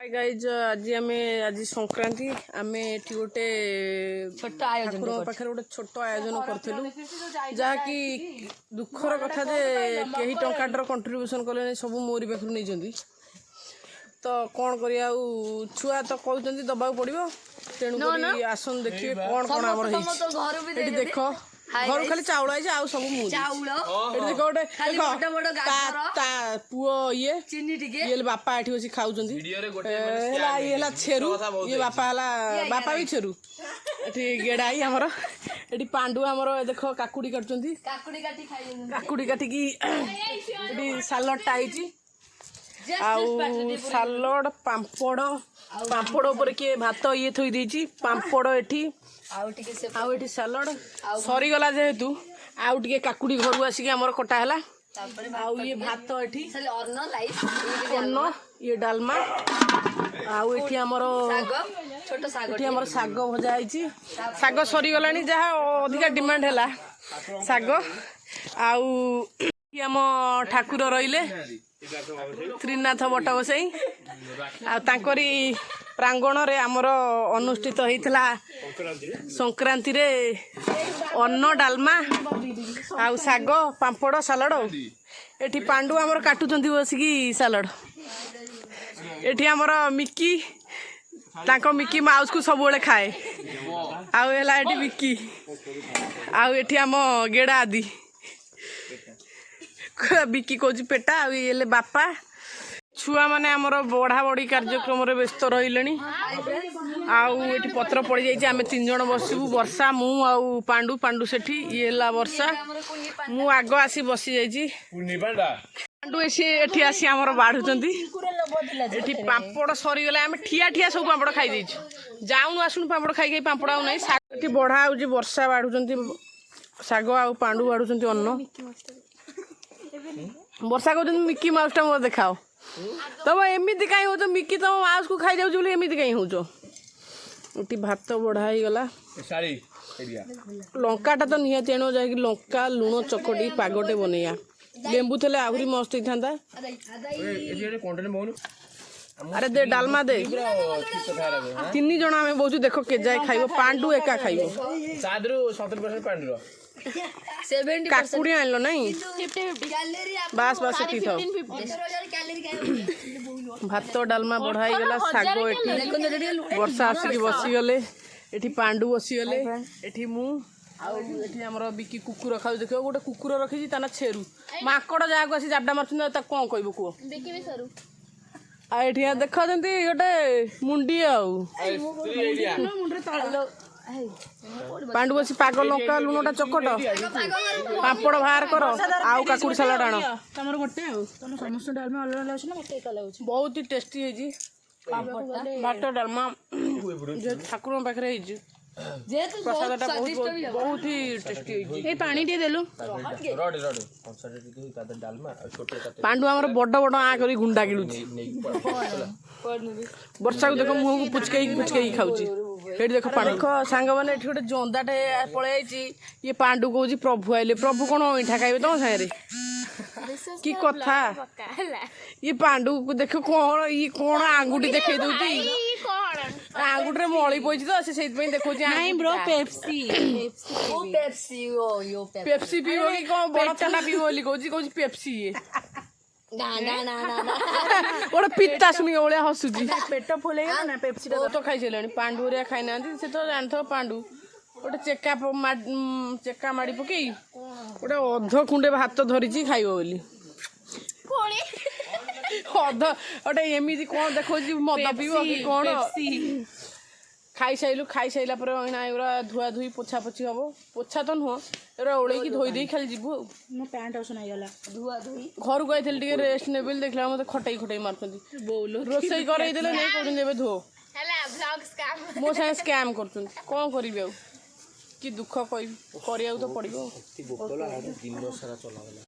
hi guys आज आज संक्रांति आम ये गोटे छोट आयोजन पाखे गोटे छोट आयोजन करूँ जहाँकि दुखर कथा जे कहीं टंकाटर कंट्रीब्यूशन कले सब मोरी पाखु नहीं तो कौन करिया छुआ तो कहते दबा पड़ो तेणुक आसन देखिए कौन कौन आम देख घर खाली चाउल आई आउ सब देख गोटे पुओ ये बापा एठी बसी खाऊ ये छेरु ये बापा भी छेरु एठी गेड़ाई आमर एठी पांडु आमर देख काकुड़ी काटुचंती काकुड़ी काटिकी एठी सालड टाइची आउ सालड पांपड़ पांपड़ ऊपर किए भात ये थोई देची पांपड़ एठी आउ एठी सालड सरी गला जेहेतु आउ टिके काकुड़ी घर आसिक आमर कटा है आउ ये भात एठी अन्न ये डालमा आउ एठी आमर एठी आमर साग भजा आइची साग सरी गलानी जहाँ अधिका डिमांड है साग आउ आम ठाकुर रहिले त्रिनाथ बट बसई आंकरी प्रांगण रे आमर अनुष्ठित होता संक्रांति रे अन्न डालमा आउ साग पांपड़ सालड एठी पांडु आमर काटुचंती बसिकी सालड एठी आमर मिकी तांको मिकी माउस को सब बेले खाए आउ एला एठी मिकी आउ एठी आम गेड़ा आदि बिकी कौच पेटा आए बापा छुआ मैंने आमर बढ़ा बढ़ी कार्यक्रम व्यस्त रही आउ पत्र पड़ जाइए आम 3 जन बसबू वर्षा मु आउ पांडु पांडु सेठी ये वर्षा मु आग आसी बसी जाइए पांडु एठी आसी आमर बाढ़ुचंती एठी पांपड़ सरीगला आम ठिया ठिया सब पांपड़ खाई देछु जाऊनु आसुनु पांपड़ खाई खाई पांपड़ आउ नहीं एठी बढ़ा आउची वर्षा बाढ़ुचंती साग आउ पांडु बाढ़ुचंती अन्न वर्षा कहते मिकी माउस टा मोर देखाओ तब एमती कहीं हो मिकी तुम माउस को खाई जाऊँ बोली एमती कहीं होटी भात बढ़ाई गला लंकाटा तो निहाती आण जहाँकि लंका लुण चकटी पागटे बनैया लेंबू थे आहरी मस्त होता अरे दे डालमा दे 3 जन आम बहुत देख के जाए खाइब पांडु एका खाइब काकुड़ी आनलो नहीं बास बास एठी था भात डालमा बढ़ाई गला साग एठी वर्षा आसिक बसी गले एठी पांडु बसी गले एठी मु एठी हमर बिकी कुकुर खाउ देखो गोटे कुकुर रखी ता ना छेरु माकड़ जाको आसी जाबडा मारछन ता कोन कहबो को बिकी भी सरू आ एठी देखो जंती गोटे मुंडी आउ मुंडरे तळ पांडु बसी पाग लंका लुणटा चकट पापड़ बाहर कर आउ काकुड़ी सालड आण तमर गोटे समस्त डालमा अलग अलग ना मते एका लागछ बहुत ही टेस्टी है जी भात डालमा जे ठाकुर पाखरे है जी जे तो प्रसादटा बहुत ही टेस्टी है जी ए पानी दे देलु पांडु हमर बड़ बड़ आ करी गुंडा गिलुची वर्षा को देखो मुंह को पुचके खाउची एठी देखो पांडु देखो सांग माने एठी गोटे जोंदाटे पळे आइची ये पांडु कहूची प्रभु आइले प्रभु कोन इठा खाइबे तो सारे की कथा ये पांडु को देखो कोन ये कोन आंगुठी देखै दोती आंगुठी रे मळी पइची तो से सेइत पई देखौची नाही ब्रो पेप्सी ओ पेप्सी ओ यो पेप्सी पीबो की कोन बड़ चंडा पीबो बोली कहूची पेप्सी ये ना ना ना ना ना ओडे पित्ता सुनी ओळ्या हसुजी पेट फुलेगा ना पेप्सी तो खाइ छलेनी पांडु रे खाइ नांती से तो जानथो पांडु ओटे चेका माड़ी पकई ओटे अध कुंडे भात धरिची खाइबो बोली कोणी अध ओटे एमिति कोन देखौजी मद पीबो कि कोन खाई साइला पर एरा धुआ धुई पोछा पोछी हम पोछा तो नुह एरा ओले की धोई दे खाली जीवु मो पैंट ओसन आइगला धुआ धुई घर को आइथिल टिके रेस्ट नेबिल देखला मते खटई मारछंती बोलो रोसई करई देले नै कोन जेबे धो हला ब्लॉग स्कैम मो से स्कैम करछंती कोन करिबे कि दुख करिया तो पड़िबो